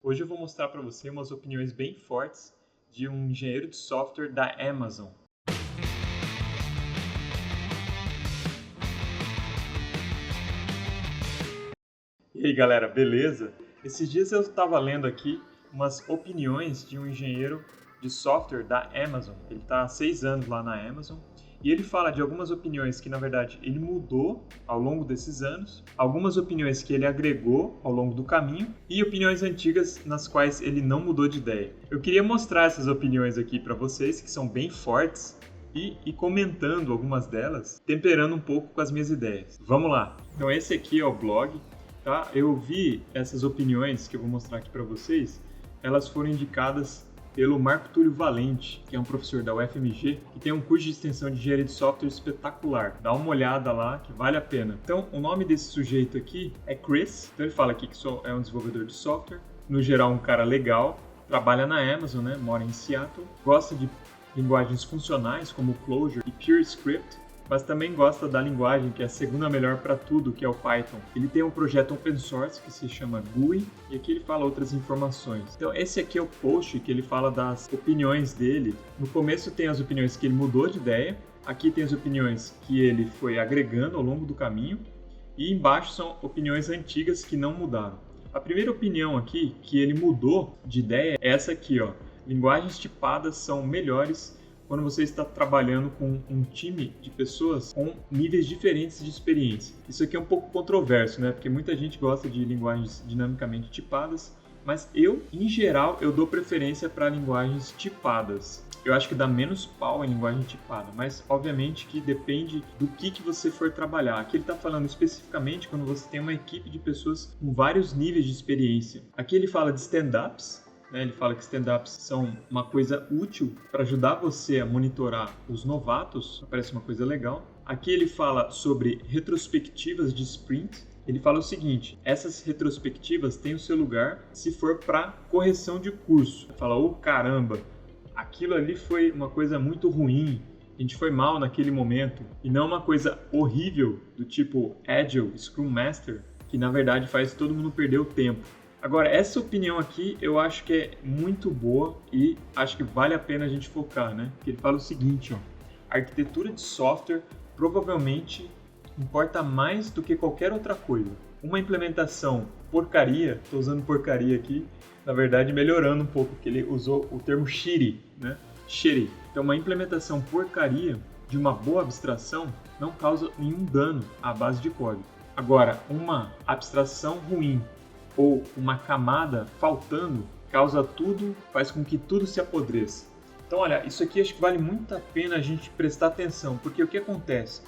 Hoje eu vou mostrar para você umas opiniões bem fortes de um engenheiro de software da Amazon. E aí galera, beleza? Esses dias eu estava lendo aqui umas opiniões de um engenheiro de software da Amazon. Ele está há 6 anos lá na Amazon e ele fala de algumas opiniões que na verdade ele mudou ao longo desses anos, algumas opiniões que ele agregou ao longo do caminho e opiniões antigas nas quais ele não mudou de ideia. Eu queria mostrar essas opiniões aqui para vocês, que são bem fortes, e comentando algumas delas, temperando um pouco com as minhas ideias. Vamos lá! Então esse aqui é o blog. Tá? Eu vi essas opiniões que eu vou mostrar aqui para vocês, elas foram indicadas pelo Marco Túlio Valente, que é um professor da UFMG, que tem um curso de extensão de engenharia de software espetacular. Dá uma olhada lá que vale a pena. Então, o nome desse sujeito aqui é Chris. Então, ele fala aqui que é um desenvolvedor de software, no geral um cara legal, trabalha na Amazon, né? Mora em Seattle, gosta de linguagens funcionais como Clojure e PureScript, mas também gosta da linguagem que é a segunda melhor para tudo, que é o Python. Ele tem um projeto open source que se chama GUI, e aqui ele fala outras informações. Então esse aqui é o post que ele fala das opiniões dele. No começo tem as opiniões que ele mudou de ideia, aqui tem as opiniões que ele foi agregando ao longo do caminho, e embaixo são opiniões antigas que não mudaram. A primeira opinião aqui, que ele mudou de ideia, é essa aqui, ó. Linguagens tipadas são melhores quando você está trabalhando com um time de pessoas com níveis diferentes de experiência. Isso aqui é um pouco controverso, né? Porque muita gente gosta de linguagens dinamicamente tipadas, mas em geral, eu dou preferência para linguagens tipadas. Eu acho que dá menos pau em linguagem tipada, mas obviamente que depende do que você for trabalhar. Aqui ele está falando especificamente quando você tem uma equipe de pessoas com vários níveis de experiência. Aqui ele fala de stand-ups. Ele fala que stand-ups são uma coisa útil para ajudar você a monitorar os novatos, parece uma coisa legal. Aqui ele fala sobre retrospectivas de sprint. Ele fala o seguinte: essas retrospectivas têm o seu lugar se for para correção de curso. Ele fala, caramba, aquilo ali foi uma coisa muito ruim, a gente foi mal naquele momento, e não uma coisa horrível do tipo Agile, Scrum Master, que na verdade faz todo mundo perder o tempo. Agora, essa opinião aqui eu acho que é muito boa e acho que vale a pena a gente focar, né? Porque ele fala o seguinte, ó: a arquitetura de software provavelmente importa mais do que qualquer outra coisa. Uma implementação porcaria, estou usando porcaria aqui, na verdade melhorando um pouco, porque ele usou o termo shitty, né? Shitty. Então, uma implementação porcaria de uma boa abstração não causa nenhum dano à base de código. Agora, uma abstração ruim ou uma camada faltando, causa tudo, faz com que tudo se apodreça. Então, olha, isso aqui acho que vale muito a pena a gente prestar atenção, porque o que acontece?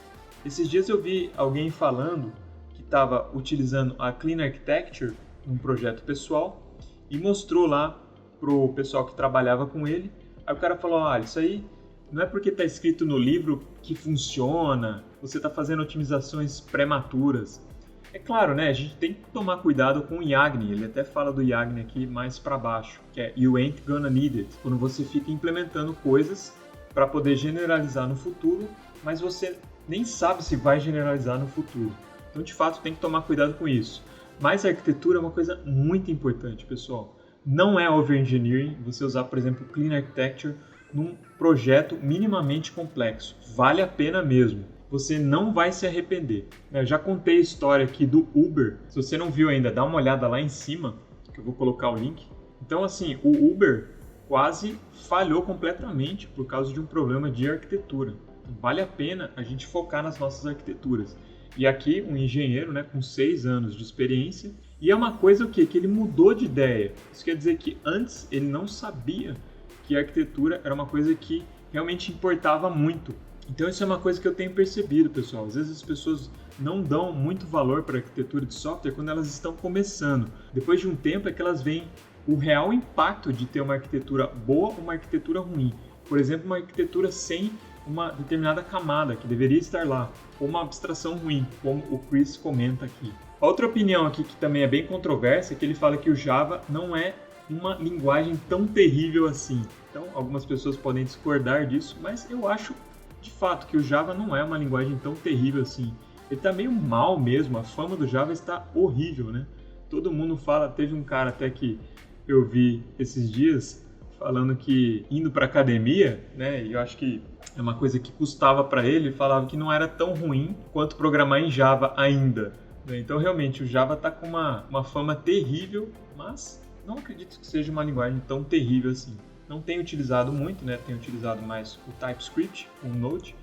Esses dias eu vi alguém falando que estava utilizando a Clean Architecture num projeto pessoal e mostrou lá pro pessoal que trabalhava com ele. Aí o cara falou, olha, isso aí não é porque está escrito no livro que funciona, você está fazendo otimizações prematuras. É claro, né? A gente tem que tomar cuidado com o Yagni. Ele até fala do Yagni aqui mais para baixo, que é You ain't gonna need it. Quando você fica implementando coisas para poder generalizar no futuro, mas você nem sabe se vai generalizar no futuro. Então, de fato, tem que tomar cuidado com isso. Mas a arquitetura é uma coisa muito importante, pessoal. Não é over-engineering você usar, por exemplo, Clean Architecture num projeto minimamente complexo. Vale a pena mesmo. Você não vai se arrepender. Eu já contei a história aqui do Uber. Se você não viu ainda, dá uma olhada lá em cima, que eu vou colocar o link. Então, assim, o Uber quase falhou completamente por causa de um problema de arquitetura. Então, vale a pena a gente focar nas nossas arquiteturas. E aqui, um engenheiro, né, com 6 anos de experiência. E é uma coisa o quê? Que ele mudou de ideia. Isso quer dizer que antes ele não sabia que a arquitetura era uma coisa que realmente importava muito. Então isso é uma coisa que eu tenho percebido, pessoal. Às vezes as pessoas não dão muito valor para a arquitetura de software quando elas estão começando. Depois de um tempo é que elas veem o real impacto de ter uma arquitetura boa ou uma arquitetura ruim. Por exemplo, uma arquitetura sem uma determinada camada que deveria estar lá, ou uma abstração ruim, como o Chris comenta aqui. Outra opinião aqui que também é bem controversa é que ele fala que o Java não é uma linguagem tão terrível assim. Então, algumas pessoas podem discordar disso, mas eu acho de fato que o Java não é uma linguagem tão terrível assim. Ele está meio mal mesmo, a fama do Java está horrível, né? Todo mundo fala, teve um cara até que eu vi esses dias falando que indo para academia, né, e eu acho que é uma coisa que custava para ele, falava que não era tão ruim quanto programar em Java ainda. Né? Então, realmente, o Java está com uma fama terrível, mas não acredito que seja uma linguagem tão terrível assim. Não tenho utilizado muito, né? Tenho utilizado mais o TypeScript, o Node,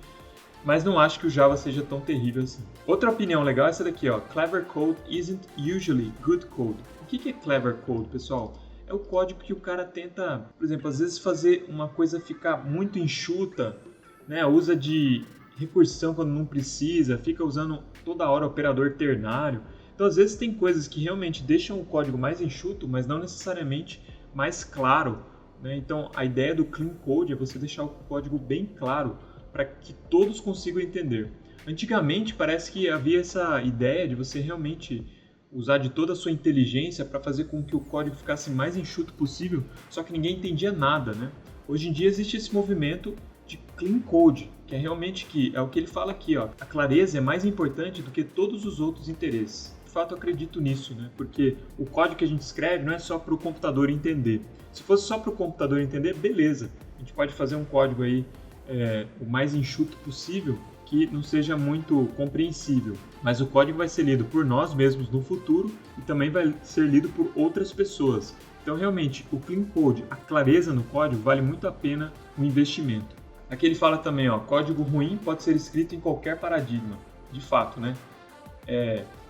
mas não acho que o Java seja tão terrível assim. Outra opinião legal é essa daqui, ó. Clever code isn't usually good code. O que é clever code, pessoal? É o código que o cara tenta, por exemplo, às vezes fazer uma coisa ficar muito enxuta, né? Usa de recursão quando não precisa, fica usando toda hora operador ternário. Então, às vezes tem coisas que realmente deixam o código mais enxuto, mas não necessariamente mais claro. Né? Então, a ideia do clean code é você deixar o código bem claro para que todos consigam entender. Antigamente, parece que havia essa ideia de você realmente usar de toda a sua inteligência para fazer com que o código ficasse mais enxuto possível, só que ninguém entendia nada, né? Hoje em dia existe esse movimento de clean code, que é realmente é o que ele fala aqui, ó. A clareza é mais importante do que todos os outros interesses. De fato, eu acredito nisso, né? Porque o código que a gente escreve não é só para o computador entender. Se fosse só para o computador entender, beleza. A gente pode fazer um código aí o mais enxuto possível, que não seja muito compreensível. Mas o código vai ser lido por nós mesmos no futuro e também vai ser lido por outras pessoas. Então, realmente, o clean code, a clareza no código, vale muito a pena o investimento. Aqui ele fala também, ó, código ruim pode ser escrito em qualquer paradigma. De fato, né?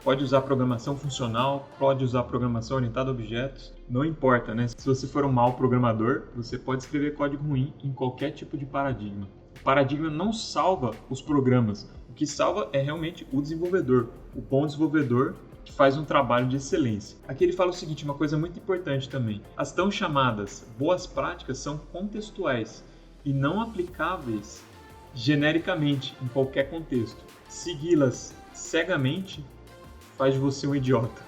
Pode usar programação funcional, pode usar programação orientada a objetos, não importa, né? Se você for um mau programador, você pode escrever código ruim em qualquer tipo de paradigma. O paradigma não salva os programas, o que salva é realmente o desenvolvedor, o bom desenvolvedor que faz um trabalho de excelência. Aqui ele fala o seguinte, uma coisa muito importante também, as tão chamadas boas práticas são contextuais e não aplicáveis genericamente em qualquer contexto. Segui-las cegamente faz de você um idiota.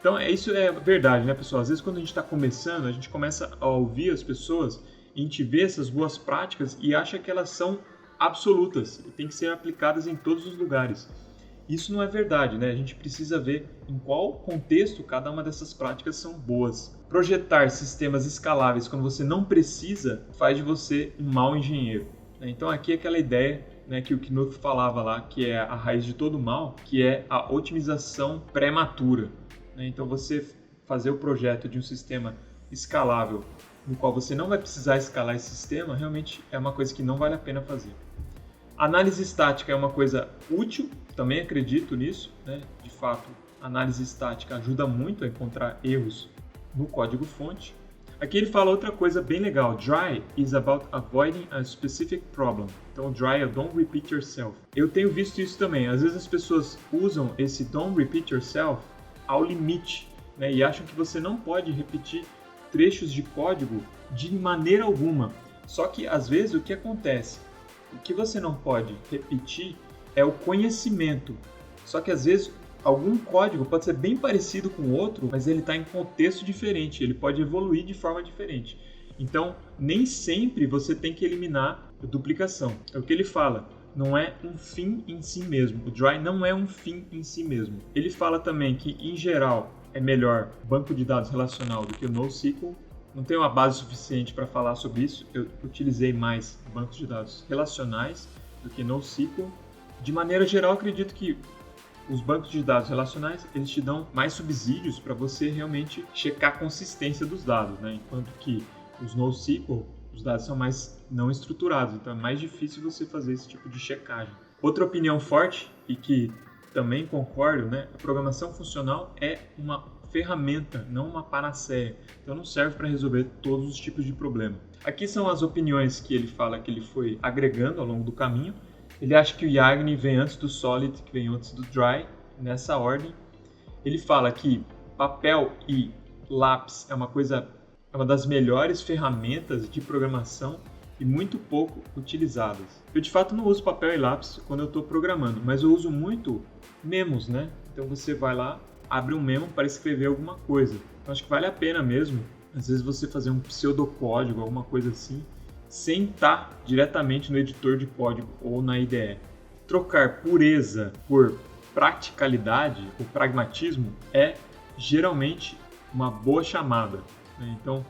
Então, isso é verdade, né, pessoal? Às vezes, quando a gente está começando, a gente começa a ouvir as pessoas e a gente vê essas boas práticas e acha que elas são absolutas e tem que ser aplicadas em todos os lugares. Isso não é verdade, né? A gente precisa ver em qual contexto cada uma dessas práticas são boas. Projetar sistemas escaláveis quando você não precisa faz de você um mau engenheiro. Então, aqui é aquela ideia, né, que o Knuth falava lá, que é a raiz de todo mal, que é a otimização prematura. Então, você fazer o projeto de um sistema escalável, no qual você não vai precisar escalar esse sistema, realmente é uma coisa que não vale a pena fazer. Análise estática é uma coisa útil, também acredito nisso, né? De fato, análise estática ajuda muito a encontrar erros no código-fonte. Aqui ele fala outra coisa bem legal. Dry is about avoiding a specific problem. Então, dry é don't repeat yourself. Eu tenho visto isso também. Às vezes as pessoas usam esse don't repeat yourself ao limite, né? E acham que você não pode repetir trechos de código de maneira alguma. Só que, às vezes, o que acontece? O que você não pode repetir é o conhecimento. Só que, às vezes, algum código pode ser bem parecido com o outro, mas ele está em contexto diferente, ele pode evoluir de forma diferente. Então, nem sempre você tem que eliminar a duplicação. É o que ele fala, não é um fim em si mesmo. O dry não é um fim em si mesmo. Ele fala também que, em geral, é melhor banco de dados relacional do que o NoSQL. Não tenho uma base suficiente para falar sobre isso. Eu utilizei mais bancos de dados relacionais do que NoSQL. De maneira geral, acredito que os bancos de dados relacionais, eles te dão mais subsídios para você realmente checar a consistência dos dados, né? Enquanto que os NoSQL, os dados são mais não estruturados, então é mais difícil você fazer esse tipo de checagem. Outra opinião forte, e que também concordo, né? A programação funcional é uma ferramenta, não uma panaceia. Então não serve para resolver todos os tipos de problema. Aqui são as opiniões que ele fala que ele foi agregando ao longo do caminho. Ele acha que o Yagni vem antes do Solid, que vem antes do Dry, nessa ordem. Ele fala que papel e lápis é uma das melhores ferramentas de programação e muito pouco utilizadas. Eu de fato não uso papel e lápis quando eu estou programando, mas eu uso muito memos, né? Então você vai lá, abre um memo para escrever alguma coisa. Então acho que vale a pena mesmo, às vezes você fazer um pseudocódigo, alguma coisa assim, sem estar diretamente no editor de código ou na IDE. Trocar pureza por practicalidade, o pragmatismo, é geralmente uma boa chamada. né? Então,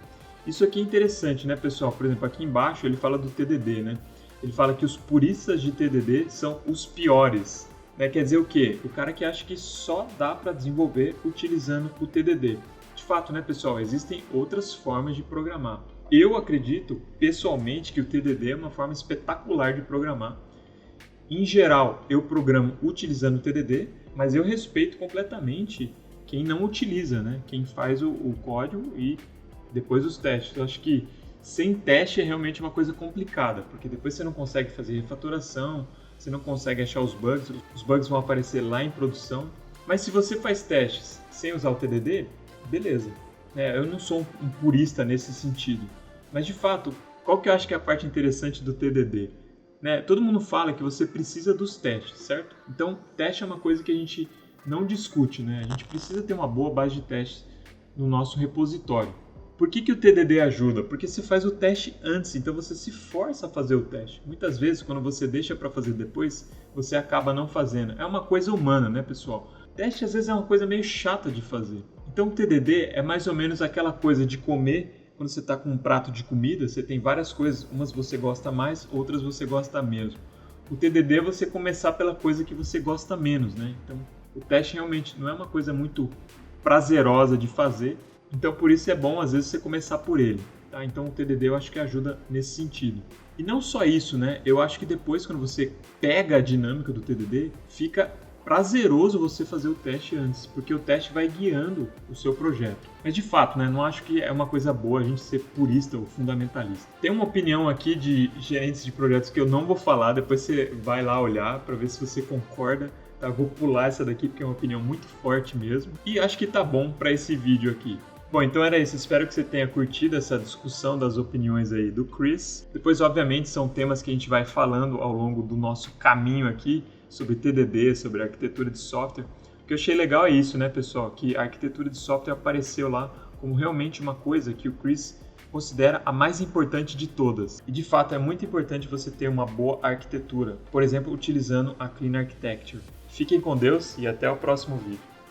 isso aqui é interessante, né, pessoal? Por exemplo, aqui embaixo ele fala do TDD, né? Ele fala que os puristas de TDD são os piores, né? Quer dizer o quê? O cara que acha que só dá para desenvolver utilizando o TDD. De fato, né, pessoal? Existem outras formas de programar. Eu acredito, pessoalmente, que o TDD é uma forma espetacular de programar. Em geral, eu programo utilizando o TDD, mas eu respeito completamente quem não utiliza, né? Quem faz o código e depois os testes. Eu acho que sem teste é realmente uma coisa complicada, porque depois você não consegue fazer refatoração, você não consegue achar os bugs vão aparecer lá em produção. Mas se você faz testes sem usar o TDD, beleza. Eu não sou um purista nesse sentido. Mas de fato, qual que eu acho que é a parte interessante do TDD? Todo mundo fala que você precisa dos testes, certo? Então, teste é uma coisa que a gente não discute, né? A gente precisa ter uma boa base de testes no nosso repositório. Por que o TDD ajuda? Porque você faz o teste antes, então você se força a fazer o teste. Muitas vezes, quando você deixa para fazer depois, você acaba não fazendo. É uma coisa humana, né, pessoal? Teste, às vezes, é uma coisa meio chata de fazer. Então, o TDD é mais ou menos aquela coisa de comer. Quando você está com um prato de comida, você tem várias coisas, umas você gosta mais, outras você gosta menos. O TDD é você começar pela coisa que você gosta menos, né? Então, o teste realmente não é uma coisa muito prazerosa de fazer, então por isso é bom às vezes você começar por ele, tá? Então o TDD eu acho que ajuda nesse sentido. E não só isso, né? Eu acho que depois quando você pega a dinâmica do TDD, fica prazeroso você fazer o teste antes, porque o teste vai guiando o seu projeto. Mas de fato, né, não acho que é uma coisa boa a gente ser purista ou fundamentalista. Tem uma opinião aqui de gerentes de projetos que eu não vou falar, depois você vai lá olhar para ver se você concorda. Tá? Vou pular essa daqui porque é uma opinião muito forte mesmo. E acho que tá bom para esse vídeo aqui. Bom, então era isso. Espero que você tenha curtido essa discussão das opiniões aí do Chris. Depois, obviamente, são temas que a gente vai falando ao longo do nosso caminho aqui, sobre TDD, sobre arquitetura de software. O que eu achei legal é isso, né, pessoal? Que a arquitetura de software apareceu lá como realmente uma coisa que o Chris considera a mais importante de todas. E, de fato, é muito importante você ter uma boa arquitetura. Por exemplo, utilizando a Clean Architecture. Fiquem com Deus e até o próximo vídeo.